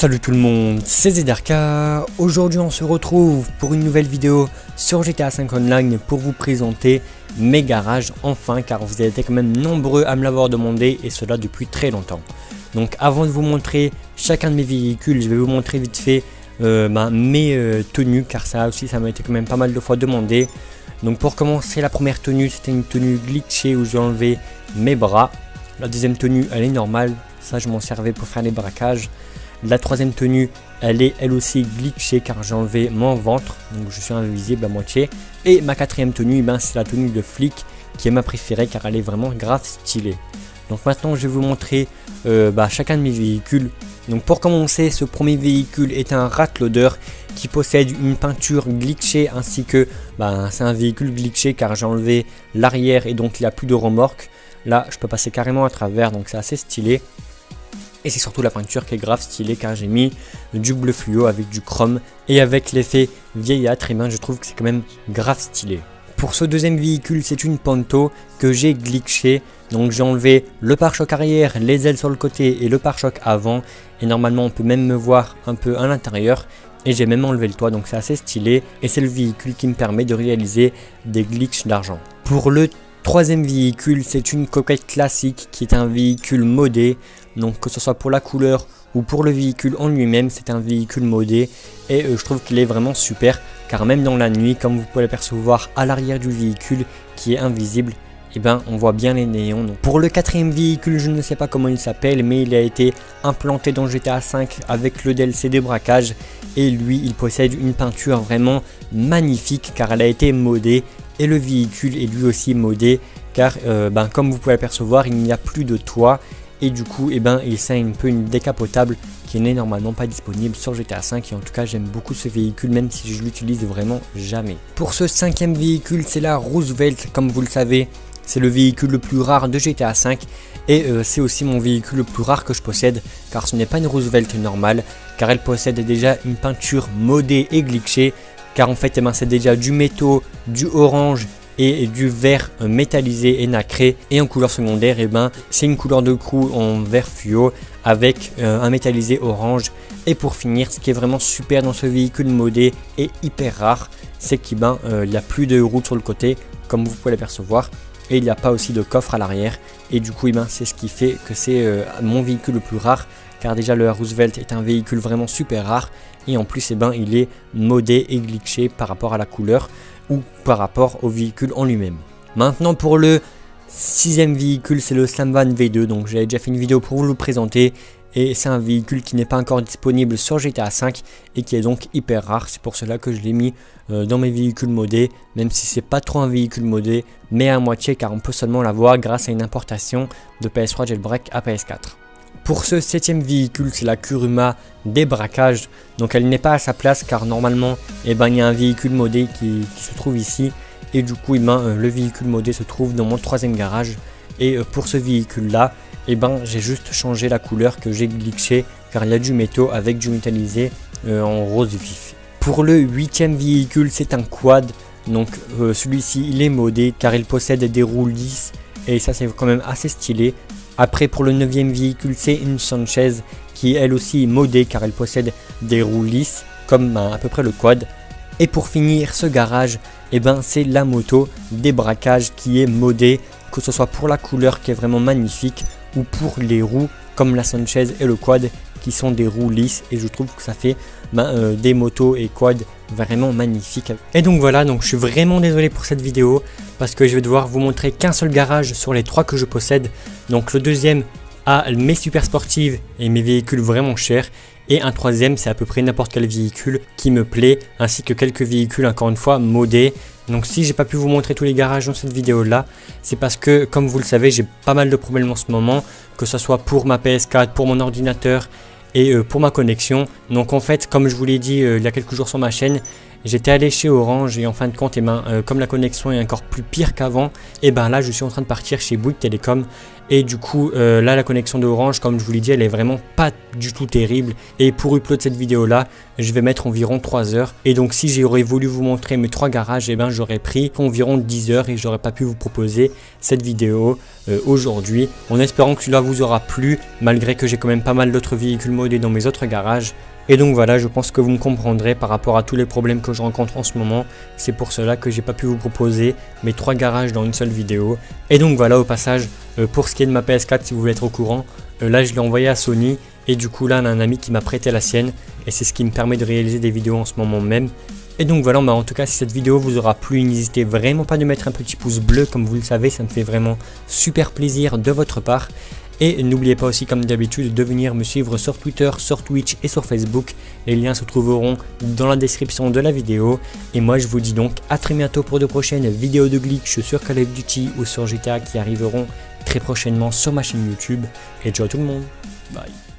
Salut tout le monde, c'est Zedarka. Aujourd'hui on se retrouve pour une nouvelle vidéo sur GTA 5 Online pour vous présenter mes garages enfin, car vous avez été quand même nombreux à me l'avoir demandé et cela depuis très longtemps. Donc avant de vous montrer chacun de mes véhicules, je vais vous montrer vite fait mes tenues, car ça aussi ça m'a été quand même pas mal de fois demandé. Donc pour commencer, la première tenue c'était une tenue glitchée où j'ai enlevé mes bras. La deuxième tenue elle est normale, ça je m'en servais pour faire les braquages. La troisième tenue, elle est elle aussi glitchée car j'ai enlevé mon ventre, donc je suis invisible à moitié. Et ma quatrième tenue, c'est la tenue de flic qui est ma préférée car elle est vraiment grave stylée. Donc maintenant je vais vous montrer chacun de mes véhicules. Donc pour commencer, ce premier véhicule est un rat loader qui possède une peinture glitchée ainsi que c'est un véhicule glitché car j'ai enlevé l'arrière et donc il n'y a plus de remorque. Là je peux passer carrément à travers, donc c'est assez stylé. Et c'est surtout la peinture qui est grave stylée car j'ai mis du bleu fluo avec du chrome et avec l'effet vieillâtre, je trouve que c'est quand même grave stylé. Pour ce deuxième véhicule, c'est une Panto que j'ai glitché. Donc j'ai enlevé le pare-choc arrière, les ailes sur le côté et le pare-choc avant. Et normalement on peut même me voir un peu à l'intérieur. Et j'ai même enlevé le toit, donc c'est assez stylé. Et c'est le véhicule qui me permet de réaliser des glitches d'argent. Pour le troisième véhicule, c'est une coquette classique qui est un véhicule modé. Donc que ce soit pour la couleur ou pour le véhicule en lui-même, c'est un véhicule modé. Et je trouve qu'il est vraiment super, car même dans la nuit, comme vous pouvez l'apercevoir à l'arrière du véhicule qui est invisible, on voit bien les néons. Donc, pour le quatrième véhicule, je ne sais pas comment il s'appelle, mais il a été implanté dans GTA 5 avec le DLC des braquages. Et lui, il possède une peinture vraiment magnifique car elle a été modée. Et le véhicule est lui aussi modé car comme vous pouvez l'apercevoir, il n'y a plus de toit. Et du coup, il c'est un peu une décapotable qui n'est normalement pas disponible sur GTA 5. Et en tout cas, j'aime beaucoup ce véhicule, même si je l'utilise vraiment jamais. Pour ce cinquième véhicule, c'est la Roosevelt. Comme vous le savez, c'est le véhicule le plus rare de GTA 5. Et c'est aussi mon véhicule le plus rare que je possède, car ce n'est pas une Roosevelt normale, car elle possède déjà une peinture modée et glitchée. Car en fait, c'est déjà du métaux, du orange et du vert métallisé et nacré, et en couleur secondaire c'est une couleur de crew en vert fluo avec un métallisé orange. Et pour finir, ce qui est vraiment super dans ce véhicule modé et hyper rare, c'est qu'il n'y a plus de roues sur le côté comme vous pouvez l'apercevoir, et il n'y a pas aussi de coffre à l'arrière. Et du coup c'est ce qui fait que c'est mon véhicule le plus rare, car déjà le Roosevelt est un véhicule vraiment super rare, et en plus il est modé et glitché par rapport à la couleur ou par rapport au véhicule en lui-même. Maintenant pour le sixième véhicule, c'est le Slamvan V2. Donc j'avais déjà fait une vidéo pour vous le présenter, et c'est un véhicule qui n'est pas encore disponible sur GTA 5 et qui est donc hyper rare. C'est pour cela que je l'ai mis dans mes véhicules modés, même si c'est pas trop un véhicule modé, mais à moitié, car on peut seulement l'avoir grâce à une importation de PS3 Jailbreak à PS4. Pour ce septième véhicule, c'est la Kuruma des braquages. Donc elle n'est pas à sa place car normalement il y a un véhicule modé qui se trouve ici. Et du coup le véhicule modé se trouve dans mon troisième garage. Et pour ce véhicule là, j'ai juste changé la couleur que j'ai glitché, car il y a du métaux avec du métallisé en rose vif. Pour le huitième véhicule, c'est un quad. Donc celui-ci il est modé car il possède des roues lisses, et ça c'est quand même assez stylé. Après pour le neuvième véhicule, c'est une Sanchez qui est elle aussi modée car elle possède des roues lisses comme à peu près le quad. Et pour finir ce garage, c'est la moto des braquages qui est modée, que ce soit pour la couleur qui est vraiment magnifique ou pour les roues comme la Sanchez et le quad qui sont des roues lisses, et je trouve que ça fait des motos et quad vraiment magnifiques. Et donc voilà, donc je suis vraiment désolé pour cette vidéo parce que je vais devoir vous montrer qu'un seul garage sur les trois que je possède. Donc le deuxième a mes super sportives et mes véhicules vraiment chers, et un troisième c'est à peu près n'importe quel véhicule qui me plaît, ainsi que quelques véhicules encore une fois modés. Donc si j'ai pas pu vous montrer tous les garages dans cette vidéo là, c'est parce que comme vous le savez, j'ai pas mal de problèmes en ce moment, que ce soit pour ma PS4, pour mon ordinateur et pour ma connexion. Donc en fait, comme je vous l'ai dit il y a quelques jours sur ma chaîne, J'étais allé chez Orange et en fin de compte, comme la connexion est encore plus pire qu'avant, et ben là je suis en train de partir chez Bouygues Télécom. Et du coup, là la connexion de Orange, comme je vous l'ai dit, elle est vraiment pas du tout terrible. Et pour upload cette vidéo là, je vais mettre environ 3 heures. Et donc si j'aurais voulu vous montrer mes 3 garages, et ben j'aurais pris environ 10 heures et j'aurais pas pu vous proposer cette vidéo aujourd'hui. En espérant que cela vous aura plu, malgré que j'ai quand même pas mal d'autres véhicules modés dans mes autres garages. Et donc voilà, je pense que vous me comprendrez par rapport à tous les problèmes que je rencontre en ce moment. C'est pour cela que j'ai pas pu vous proposer mes 3 garages dans une seule vidéo. Et donc voilà, au passage, pour ce qui est de ma PS4, si vous voulez être au courant, là je l'ai envoyé à Sony. Et du coup là, on a un ami qui m'a prêté la sienne. Et c'est ce qui me permet de réaliser des vidéos en ce moment même. Et donc voilà, en tout cas si cette vidéo vous aura plu, n'hésitez vraiment pas de mettre un petit pouce bleu. Comme vous le savez, ça me fait vraiment super plaisir de votre part. Et n'oubliez pas aussi comme d'habitude de venir me suivre sur Twitter, sur Twitch et sur Facebook. Les liens se trouveront dans la description de la vidéo. Et moi je vous dis donc à très bientôt pour de prochaines vidéos de glitch sur Call of Duty ou sur GTA qui arriveront très prochainement sur ma chaîne YouTube. Et ciao tout le monde, bye.